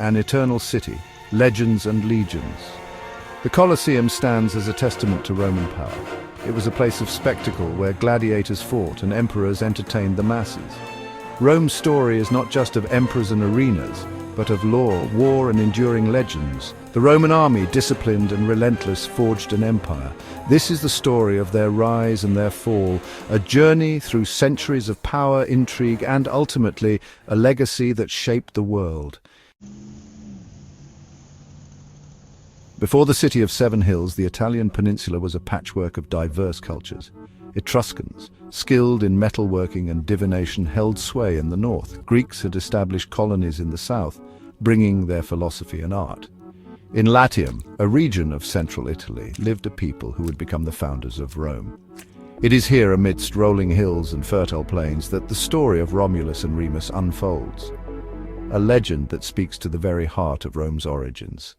an eternal city, legends and legions. The Colosseum stands as a testament to Roman power. It was a place of spectacle where gladiators fought and emperors entertained the masses. Rome's story is not just of emperors and arenas, but of law, war and enduring legends. The Roman army, disciplined and relentless, forged an empire. This is the story of their rise and their fall, a journey through centuries of power, intrigue, and ultimately a legacy that shaped the world. Before the city of Seven Hills, the Italian peninsula was a patchwork of diverse cultures. Etruscans, skilled in metalworking and divination, held sway in the north. Greeks had established colonies in the south, bringing their philosophy and art. In Latium, a region of central Italy, lived a people who would become the founders of Rome. It is here, amidst rolling hills and fertile plains, that the story of Romulus and Remus unfolds, a legend that speaks to the very heart of Rome's origins.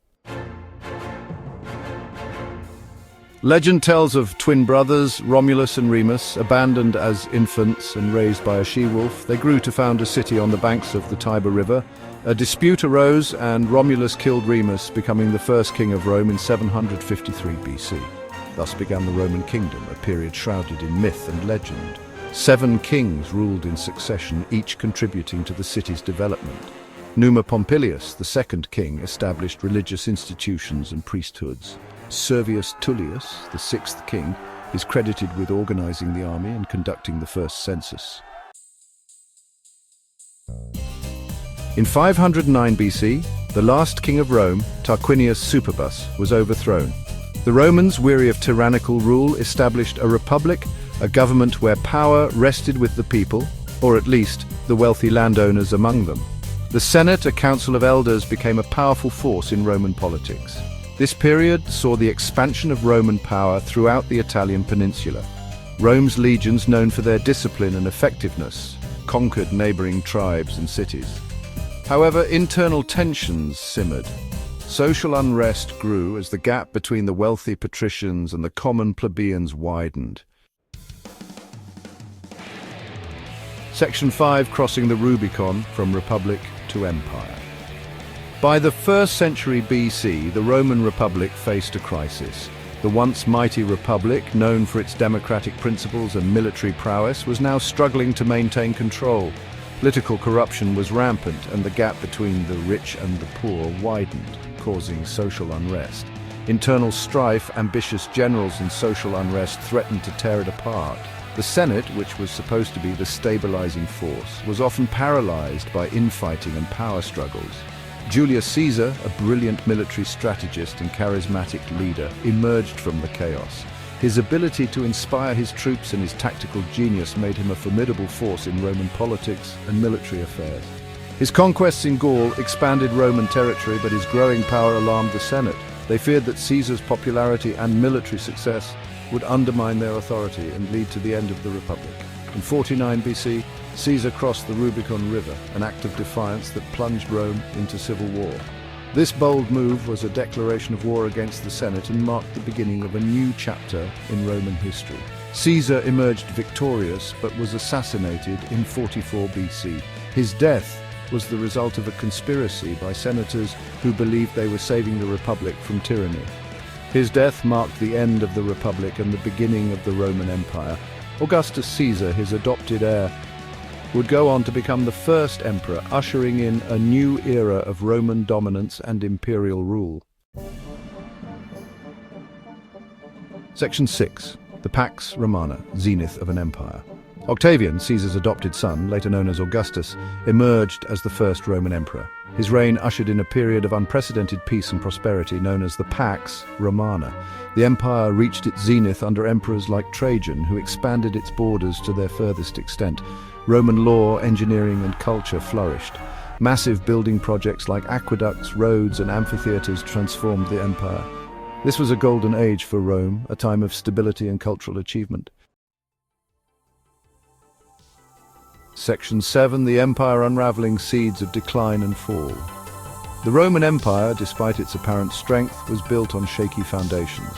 Legend tells of twin brothers, Romulus and Remus, abandoned as infants and raised by a she-wolf. They grew to found a city on the banks of the Tiber River. A dispute arose and Romulus killed Remus, becoming the first king of Rome in 753 BC. Thus began the Roman kingdom, a period shrouded in myth and legend. 7 kings ruled in succession, each contributing to the city's development. Numa Pompilius, the second king, established religious institutions and priesthoods. Servius Tullius, the 6th king, is credited with organizing the army and conducting the first census. In 509 BC, the last king of Rome, Tarquinius Superbus, was overthrown. The Romans, weary of tyrannical rule, established a republic, a government where power rested with the people, or at least the wealthy landowners among them. The Senate, a council of elders, became a powerful force in Roman politics. This period saw the expansion of Roman power throughout the Italian peninsula. Rome's legions, known for their discipline and effectiveness, conquered neighboring tribes and cities. However, internal tensions simmered. Social unrest grew as the gap between the wealthy patricians and the common plebeians widened. Section 5, crossing the Rubicon from Republic to Empire. By the 1st century BC, the Roman Republic faced a crisis. The once mighty Republic, known for its democratic principles and military prowess, was now struggling to maintain control. Political corruption was rampant, and the gap between the rich and the poor widened, causing social unrest. Internal strife, ambitious generals, and social unrest threatened to tear it apart. The Senate, which was supposed to be the stabilizing force, was often paralyzed by infighting and power struggles. Julius Caesar, a brilliant military strategist and charismatic leader, emerged from the chaos. His ability to inspire his troops and his tactical genius made him a formidable force in Roman politics and military affairs. His conquests in Gaul expanded Roman territory, but his growing power alarmed the Senate. They feared that Caesar's popularity and military success would undermine their authority and lead to the end of the Republic. In 49 BC, Caesar crossed the Rubicon River, an act of defiance that plunged Rome into civil war. This bold move was a declaration of war against the Senate and marked the beginning of a new chapter in Roman history. Caesar emerged victorious but was assassinated in 44 BC. His death was the result of a conspiracy by senators who believed they were saving the Republic from tyranny. His death marked the end of the Republic and the beginning of the Roman Empire. Augustus Caesar, his adopted heir, would go on to become the first emperor, ushering in a new era of Roman dominance and imperial rule. Section 6. The Pax Romana, Zenith of an Empire. Octavian, Caesar's adopted son, later known as Augustus, emerged as the first Roman emperor. His reign ushered in a period of unprecedented peace and prosperity known as the Pax Romana. The empire reached its zenith under emperors like Trajan, who expanded its borders to their furthest extent. Roman law, engineering, and culture flourished. Massive building projects like aqueducts, roads, and amphitheaters transformed the empire. This was a golden age for Rome, a time of stability and cultural achievement. Section 7. The Empire unraveling seeds of decline and fall. The Roman Empire, despite its apparent strength, was built on shaky foundations.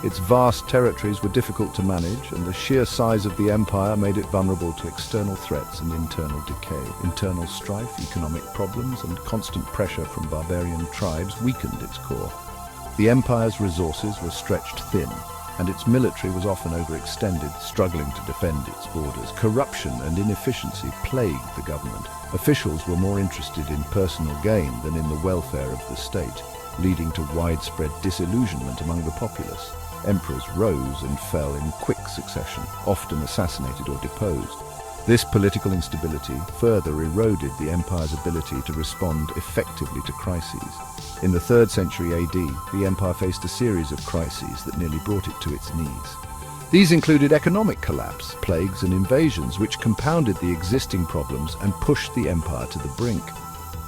Its vast territories were difficult to manage, and the sheer size of the empire made it vulnerable to external threats and internal decay. Internal strife, economic problems, and constant pressure from barbarian tribes weakened its core. The empire's resources were stretched thin, and its military was often overextended, struggling to defend its borders. Corruption and inefficiency plagued the government. Officials were more interested in personal gain than in the welfare of the state, leading to widespread disillusionment among the populace. Emperors rose and fell in quick succession, often assassinated or deposed. This political instability further eroded the empire's ability to respond effectively to crises. In the 3rd century AD, the empire faced a series of crises that nearly brought it to its knees. These included economic collapse, plagues and invasions, which compounded the existing problems and pushed the empire to the brink.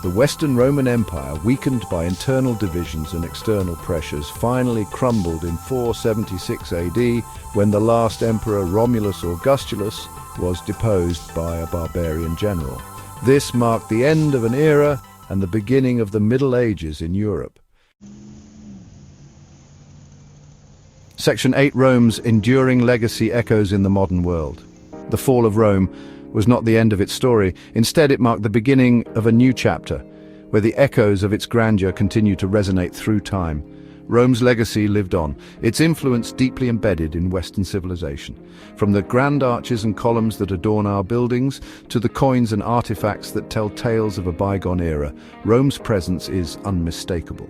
The Western Roman Empire, weakened by internal divisions and external pressures, finally crumbled in 476 AD when the last emperor, Romulus or Augustulus, was deposed by a barbarian general. This marked the end of an era and the beginning of the Middle Ages in Europe. Section 8: Rome's enduring legacy echoes in the modern world. The fall of Rome was not the end of its story. Instead, it marked the beginning of a new chapter, where the echoes of its grandeur continue to resonate through time. Rome's legacy lived on, its influence deeply embedded in Western civilization. From the grand arches and columns that adorn our buildings, to the coins and artifacts that tell tales of a bygone era, Rome's presence is unmistakable.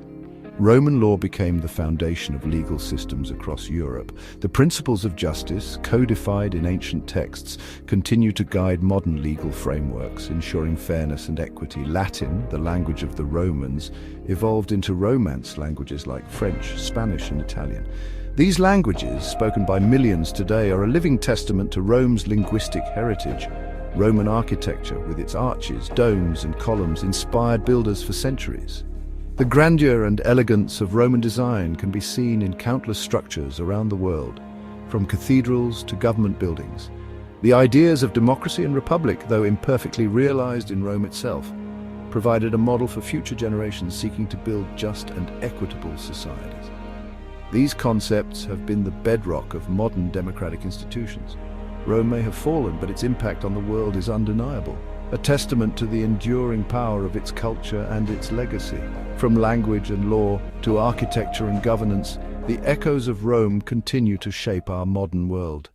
Roman law became the foundation of legal systems across Europe. The principles of justice, codified in ancient texts, continue to guide modern legal frameworks, ensuring fairness and equity. Latin, the language of the Romans, evolved into Romance languages like French, Spanish, and Italian. These languages, spoken by millions today, are a living testament to Rome's linguistic heritage. Roman architecture, with its arches, domes, and columns, inspired builders for centuries. The grandeur and elegance of Roman design can be seen in countless structures around the world, from cathedrals to government buildings. The ideas of democracy and republic, though imperfectly realized in Rome itself, provided a model for future generations seeking to build just and equitable societies. These concepts have been the bedrock of modern democratic institutions. Rome may have fallen, but its impact on the world is undeniable, a testament to the enduring power of its culture and its legacy. From language and law to architecture and governance, the echoes of Rome continue to shape our modern world.